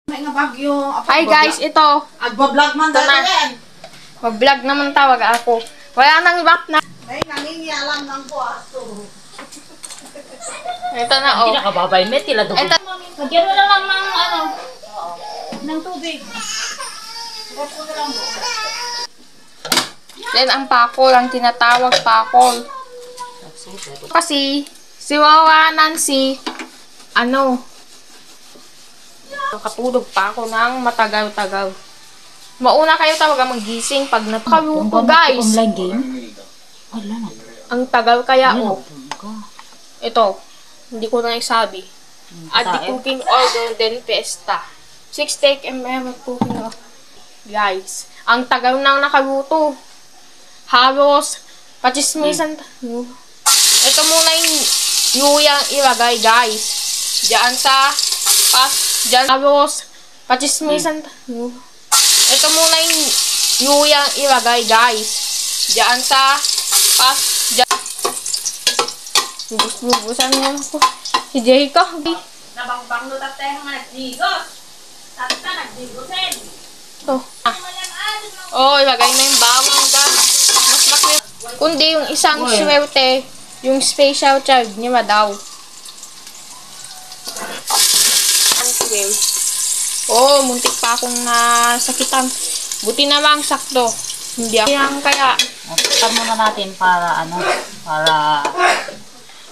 May nga bagyo. Hi guys, ito. Agba-vlog man dati yan. Mag-vlog naman tawag ako. Wala nang back na. May nangingialam ng kwarto. Ito na Hindi nakababay, may tila doon. Ito. Nagyan mo na lang ng ano, ng tubig. Yan ang pakol, ang tinatawag pakol. Kasi, si Wawa Nancy, nakatulog pa ako ng matagal-tagal. Mauna kayo talaga magising pag natakaw ko, guys. Online game? Wala na. Ang tagal kaya, oh. Ito, hindi ko na isabi. At the cooking order, then fiesta. 6 take mm cooking order. Guys, ang tagal nang nakaluto. Halos, kachismisan. Ito muna yung ilagay, guys. Diyan sa diyan halos, kachismisan. Ito muna yung ilagay, guys. Diyan sa diyan. Bubusan niya ako. Si Jayka. Nabangbang lutat tayo nga nagdigos. Tata nagdigosin. Ito. Ilagay na yung bawang, guys. Mas makwit. Kundi yung isang swerte, yung special child niya daw. Muntik pa akong nasakitan. Buti naman sakto. Hindi ako. Kaya. Takpan muna natin para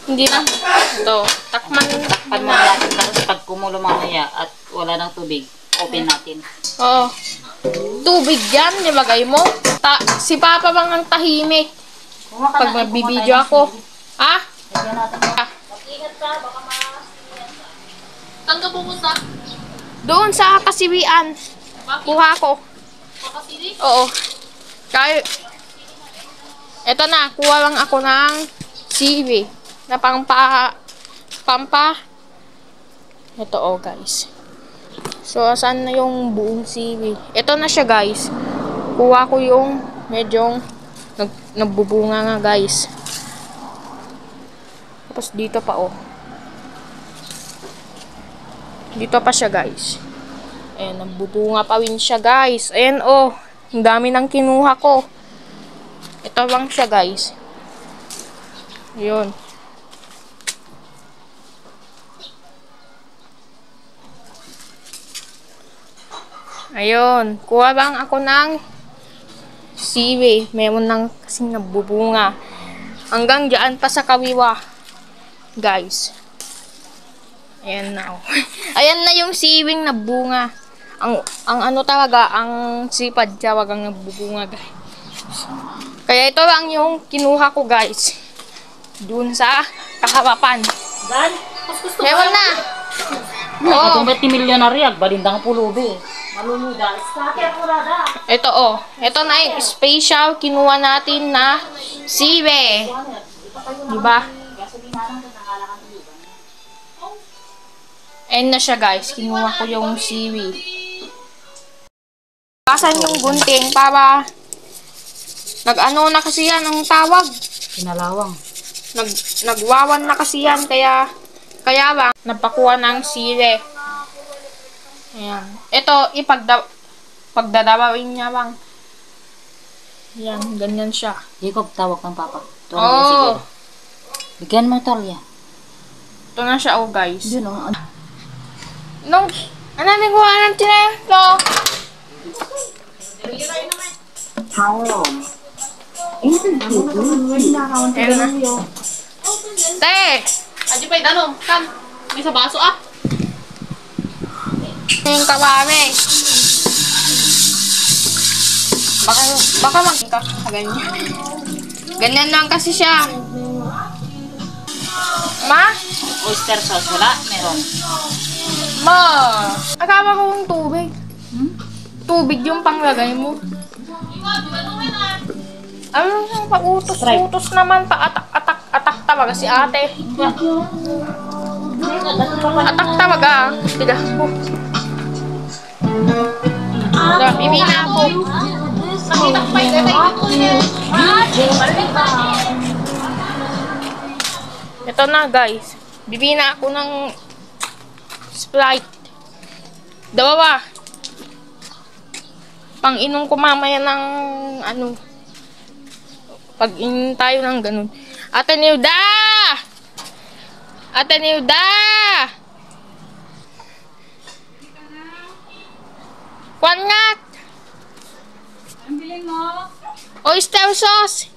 Hindi na. Ito. Takpan muna natin. Tapos pag kumulo mamaya at wala ng tubig, open natin. Oo. Tubig yan, nilagay mo. Si Papa bang ang tahimik? Pag magbibideo ako. Ha? Lagyan natin. Mag-ingat ka, baka Saan ka pupunta? Doon sa Kasiwian. Kuha ko. Pakasili? Oo. Kaya, eto na, kuha lang ako ng siwi. Na pampa. Ito guys. So, saan na yung buong siwi? Ito na siya, guys. Kuha ko yung medyo nagbubunga nga, guys. Tapos dito pa, Dito pa siya, guys. Ayan, nagbubunga pa rin siya, guys. Ayan, ang dami nang kinuha ko. Ito lang siya, guys. Ayun. Ayun. Kuha lang ako ng siwi. Meron nang kasing nabubunga. Hanggang dyan pa sa kawiwa. Guys. Ayan na, Ayan na yung siwing nabunga. Ang talaga, ang sipad siya, wagang nabubunga, guys. Kaya ito lang yung kinuha ko, guys. Doon sa kaharapan. Dan, meron na. Ito may timilyonarya, balindang pulubi. Maluluda. Ito, Ito na yung special kinuha natin na siwe. Diba? Ayan na siya, guys. Kinuha ko yung siwi. Pasan yung gunting para nag-ano na kasi yan ang tawag. Pinalawang. Nagwawan na kasi yan, kaya lang napakuha ng siwe. Ayan. Ito, pagdadawawin niya lang. Ayan, ganyan siya. Jacob, tawag ng papa. Siguro. Bigyan mo Talia. Ito na siya, guys. Yun, Anong kuha ng tinento? How long? Te! Adi pa itanong. Kam, may sa baso Yung kawami. Baka ganyan. Ganyan lang kasi siya. Ma? Oyster sauce, wala? Meron. Ma! Akala ko yung tubig. Tubig yung panglagay mo. Ano yung pautos-utos naman, pa-atak talaga si ate. Atak talaga. Tiga. Bibi na ako. Ito na, guys. Bibi na ako ng Sprite. Dalawa. Pang-inom ko mamaya ng ano. Pag-inom tayo ng ganun. Ate Nilda! Ate Nilda! Kwan nga! Ang bilhin mo? Oyster sauce!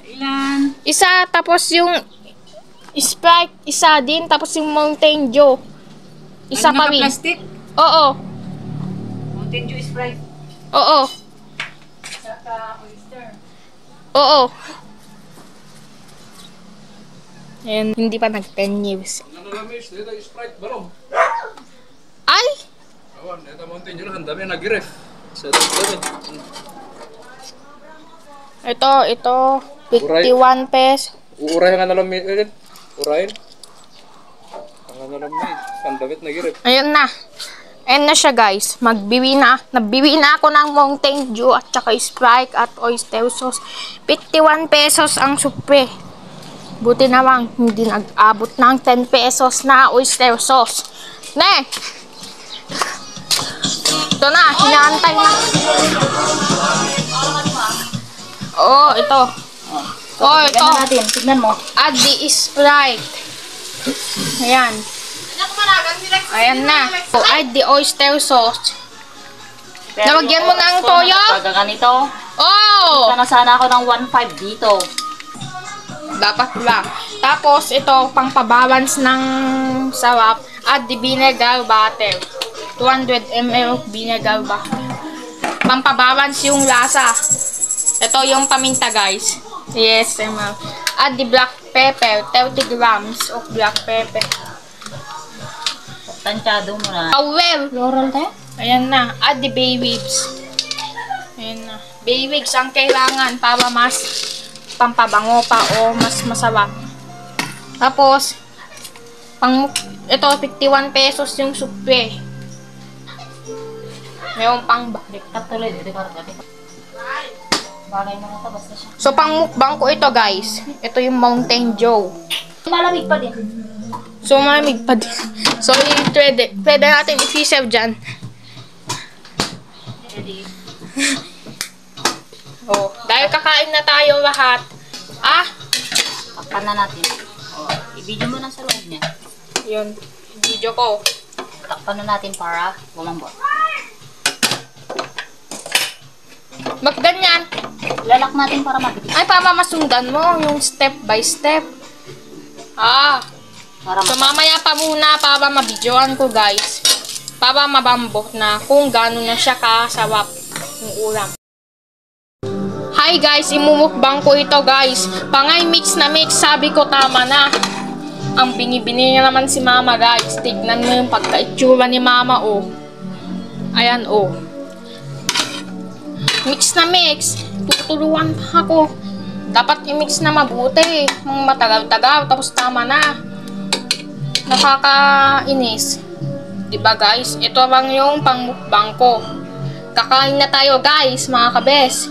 Ilan? Isa, tapos yung Sprite, isa din, tapos yung Mountain Dew. Isa pa rin. Plastic? Oo. Mountain Dew Sprite. Oo. Saka oyster. Oo. Ayan, hindi pa nag-10 years. Nanalamis, dito Sprite, balong. Ay! Awan, ito Mountain Dew, ang dami nag-ref. Sa dami. Ito, 51 pesos. Uuray nga nalamis, urayin. Ang nalamis, ang damit nag-ref. Ayan na. Ayan na siya guys. Nagbiwi na ako ng Mountain Dew at saka Sprite at oyster sauce. 51 pesos ang supre. Buti na lang, hindi nag-abot ng 10 pesos na oyster sauce. Ne! Ito na, hinaantay na. Oh, ito. Oh, ito. Tignan natin, tignan mo. Add the Sprite. Ayan. Ayan na. So, add the oyster sauce. Nalagyan mo ng toyo? Pag ganito, Oh! sana ako ng 1.5 dito. Dapat lang. Tapos, ito, pang pabalance ng sarap. Add the vinegar butter. 200 ml vinegar butter. Pang pabalance yung lasa. Ito yung paminta, guys. Yes, ml. Add the black pepper. 30 grams of black pepper. Tansyado mo na. Well, Floral tayo? ayan na. Add the bay leaves. Ayan na. Bay leaves ang kailangan para mas pampabango pa o mas masarap. Tapos, ito, 51 pesos yung supre. Mayroon pang balik. Katuloy, dito ka rin. Bagay mo na ito, basta siya. So, pang mukbang ko ito, guys. Ito yung Mountain Dew. Malamig pa din. So, malamig pa din. So, pwede natin i-freezer dyan. Ready? Oh, dahil kakain na tayo lahat. Ah, Takpan na natin. O, i-video mo na sa loob niya. yun. Video ko. Takpan na natin para lumambot. Ba't ganyan? Lalak natin para mabilis. Ay, para masundan mo yung step by step. Ah, Para so mamaya pa muna para mabidyoan ko, guys. Para mabambot na kung gano'n na siya kasarap yung ulam. Hi guys, imumukbang ko ito, guys. Pangay mix na mix, sabi ko tama na. Ang binibini niya naman si mama, guys. Tignan mo yung pagka-itsura ni mama, oh. Ayan, oh. Mix na mix. Tutuluan pa ako. Dapat i-mix na mabuti. Mga matagal-tagal. Tapos tama na. Nakakainis. Diba guys? Ito lang yung pangmukbang ko. Kakain na tayo guys, mga kabes.